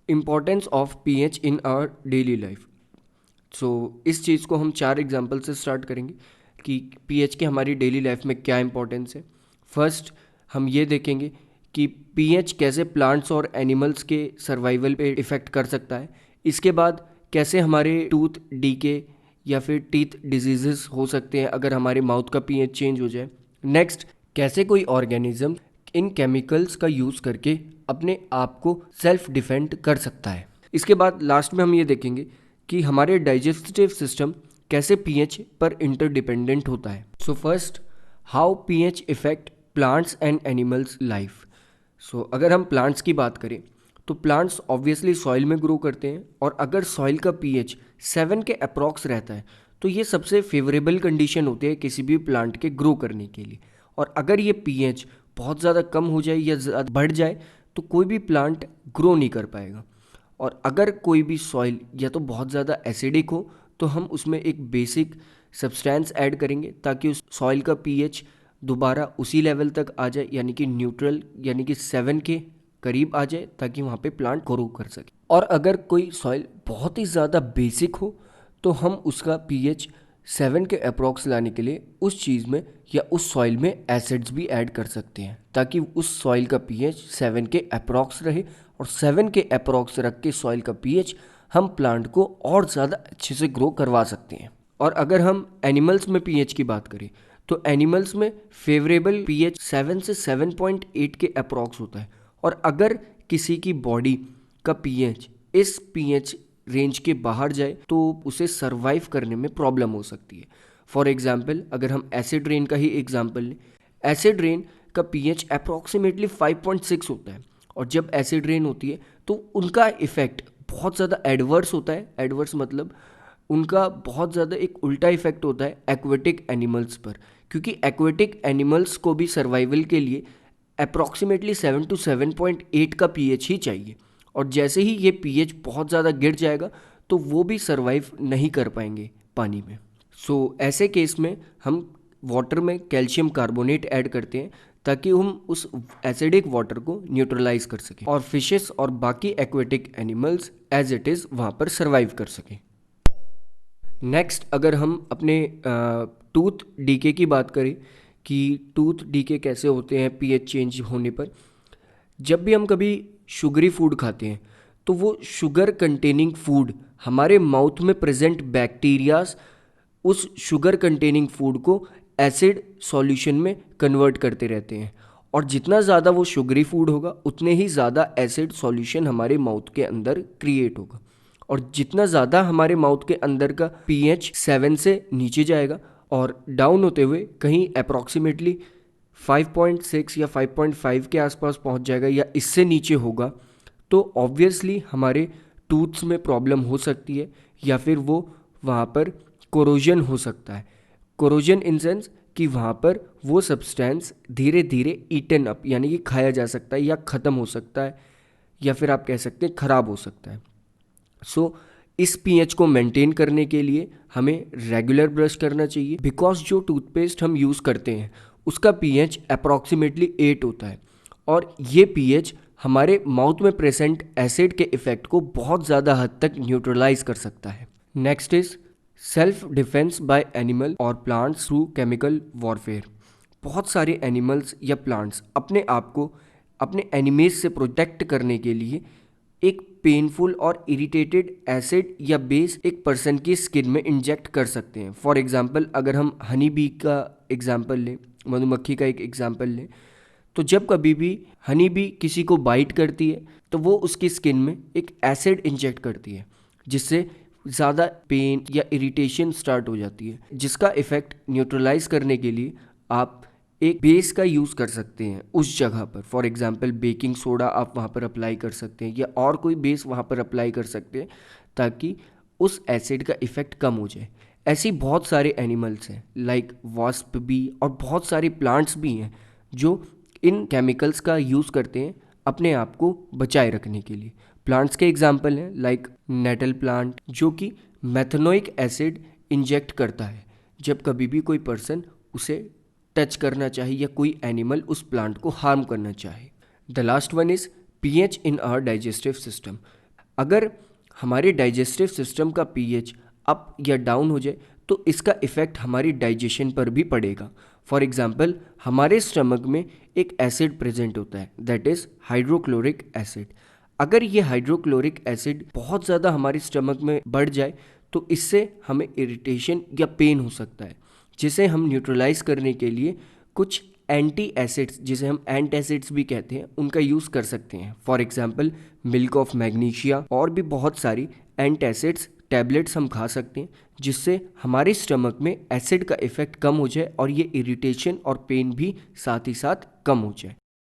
Importance of pH in our daily life. So इस चीज़ को हम 4 एग्जांपल से स्टार्ट करेंगे कि पीएच की हमारी डेली लाइफ में क्या इंपॉर्टेंस है। फर्स्ट हम ये देखेंगे कि पीएच कैसे प्लांट्स और एनिमल्स के सर्वाइवल पे इफ़ेक्ट कर सकता है। इसके बाद कैसे हमारे टूथ डीके या फिर टीथ डिजीजेस हो सकते हैं अगर हमारे माउथ का पीएच चेंज हो जाए। नेक्स्ट, कैसे कोई ऑर्गेनिज्म इन केमिकल्स का यूज़ करके अपने आप को सेल्फ डिफेंड कर सकता है। इसके बाद लास्ट में हम ये देखेंगे कि हमारे डाइजेस्टिव सिस्टम कैसे पीएच पर इंटरडिपेंडेंट होता है। So first, how pH effect plants and animals life. So अगर हम प्लांट्स की बात करें तो प्लांट्स ऑब्वियसली सॉइल में ग्रो करते हैं, और अगर सॉइल का पीएच 7 के अप्रॉक्स रहता है तो ये सबसे फेवरेबल कंडीशन होती है किसी भी प्लांट के ग्रो करने के लिए। और अगर ये पीएच बहुत ज़्यादा कम हो जाए या बढ़ जाए तो कोई भी प्लांट ग्रो नहीं कर पाएगा। और अगर कोई भी सॉइल या तो बहुत ज़्यादा एसिडिक हो तो हम उसमें एक बेसिक सब्सटेंस ऐड करेंगे ताकि उस सॉइल का पीएच दोबारा उसी लेवल तक आ जाए, यानी कि न्यूट्रल, यानी कि 7 के करीब आ जाए, ताकि वहाँ पे प्लांट ग्रो कर सके। और अगर कोई सॉइल बहुत ही ज़्यादा बेसिक हो तो हम उसका पीएच 7 के अप्रॉक्स लाने के लिए उस चीज़ में या उस सॉइल में एसिड्स भी ऐड कर सकते हैं ताकि उस सॉइल का पीएच 7 के अप्रॉक्स रहे। और 7 के अप्रॉक्स रख के सॉइल का पीएच हम प्लांट को और ज़्यादा अच्छे से ग्रो करवा सकते हैं। और अगर हम एनिमल्स में पीएच की बात करें तो एनिमल्स में फेवरेबल पीएच 7 से 7.8 के अप्रॉक्स होता है। और अगर किसी की बॉडी का पीएच इस पीएच रेंज के बाहर जाए तो उसे सरवाइव करने में प्रॉब्लम हो सकती है। फॉर एग्जाम्पल, अगर हम एसिड रेन का ही एग्जाम्पल लें, एसिड रेन का पीएच अप्रॉक्सीमेटली 5.6 होता है। और जब एसिड रेन होती है तो उनका इफ़ेक्ट बहुत ज़्यादा एडवर्स होता है। एडवर्स मतलब उनका बहुत ज़्यादा एक उल्टा इफेक्ट होता है एक्वेटिक एनिमल्स पर, क्योंकि एक्वेटिक एनिमल्स को भी सर्वाइवल के लिए अप्रॉक्सीमेटली 7 to 7.8 का पीएच ही चाहिए। और जैसे ही ये पीएच बहुत ज़्यादा गिर जाएगा तो वो भी सर्वाइव नहीं कर पाएंगे पानी में। सो ऐसे केस में हम वाटर में कैल्शियम कार्बोनेट ऐड करते हैं ताकि हम उस एसिडिक वाटर को न्यूट्रलाइज कर सकें और फिशेस और बाकी aquatic animals as it is वहाँ पर सर्वाइव कर सकें। नेक्स्ट, अगर हम अपने टूथ डीके की बात करें कि टूथ डीके कैसे होते हैं पीएच चेंज होने पर। जब भी हम कभी शुगरी फूड खाते हैं तो वो शुगर कंटेनिंग फूड हमारे माउथ में प्रेजेंट बैक्टीरियाज उस शुगर कंटेनिंग फूड को एसिड सॉल्यूशन में कन्वर्ट करते रहते हैं। और जितना ज़्यादा वो शुगरी फूड होगा उतने ही ज़्यादा एसिड सॉल्यूशन हमारे माउथ के अंदर क्रिएट होगा। और जितना ज़्यादा हमारे माउथ के अंदर का पीएच 7 से नीचे जाएगा और डाउन होते हुए कहीं अप्रॉक्सीमेटली 5.6 या 5.5 के आसपास पहुंच जाएगा या इससे नीचे होगा, तो ऑब्वियसली हमारे टूथ्स में प्रॉब्लम हो सकती है या फिर वो वहाँ पर कोरोजन हो सकता है। कोरोजन इन सेंस कि वहाँ पर वो सब्सटेंस धीरे धीरे ईटन अप, यानी कि खाया जा सकता है या ख़त्म हो सकता है, या फिर आप कह सकते हैं ख़राब हो सकता है। सो इस पीएच को मेंटेन करने के लिए हमें रेगुलर ब्रश करना चाहिए, बिकॉज जो टूथपेस्ट हम यूज़ करते हैं उसका पीएच अप्रॉक्सीमेटली 8 होता है। और ये पीएच हमारे माउथ में प्रेजेंट एसिड के इफ़ेक्ट को बहुत ज़्यादा हद तक न्यूट्रलाइज कर सकता है। Next is self defence bye animal और प्लांट्स थ्रू केमिकल वॉरफेयर। बहुत सारे एनिमल्स या प्लांट्स अपने आप को अपने एनिमीज से प्रोटेक्ट करने के लिए एक पेनफुल और इरिटेटेड एसिड या बेस एक पर्सन की स्किन में इंजेक्ट कर सकते हैं। फॉर एग्जांपल, अगर हम हनी बी का एग्जांपल लें, मधुमक्खी का एक एग्जांपल लें, तो जब कभी भी हनी बी किसी को बाइट करती है तो वो उसकी स्किन में एक एसिड इंजेक्ट करती है जिससे ज़्यादा पेन या इरिटेशन स्टार्ट हो जाती है, जिसका इफ़ेक्ट न्यूट्रलाइज करने के लिए आप एक बेस का यूज़ कर सकते हैं उस जगह पर। फॉर एग्जांपल, बेकिंग सोडा आप वहाँ पर अप्लाई कर सकते हैं या और कोई बेस वहाँ पर अप्लाई कर सकते हैं ताकि उस एसिड का इफ़ेक्ट कम हो जाए। ऐसी बहुत सारे एनिमल्स हैं लाइक वास्प भी, और बहुत सारे प्लांट्स भी हैं जो इन केमिकल्स का यूज़ करते हैं अपने आप को बचाए रखने के लिए। प्लांट्स के एग्जाम्पल हैं लाइक नेटल प्लांट, जो कि मेथनोइक एसिड इंजेक्ट करता है जब कभी भी कोई पर्सन उसे टच करना चाहे या कोई एनिमल उस प्लांट को हार्म करना चाहे। The last one is pH in our digestive system. अगर हमारे डाइजेस्टिव सिस्टम का पीएच अप या डाउन हो जाए तो इसका इफ़ेक्ट हमारी डाइजेशन पर भी पड़ेगा। फॉर एग्जांपल, हमारे स्टमक में एक एसिड प्रेजेंट होता है, दैट इज़ हाइड्रोक्लोरिक एसिड। अगर ये हाइड्रोक्लोरिक एसिड बहुत ज़्यादा हमारे स्टमक में बढ़ जाए तो इससे हमें इरिटेशन या पेन हो सकता है, जिसे हम न्यूट्रलाइज करने के लिए कुछ एंटी एसिड्स, जिसे हम एंटासिड्स भी कहते हैं, उनका यूज़ कर सकते हैं। For example, milk of magnesia और भी बहुत सारी एंटासिड्स टैबलेट्स हम खा सकते हैं, जिससे हमारे स्टमक में एसिड का इफ़ेक्ट कम हो जाए और ये इरिटेशन और पेन भी साथ ही साथ कम हो जाए।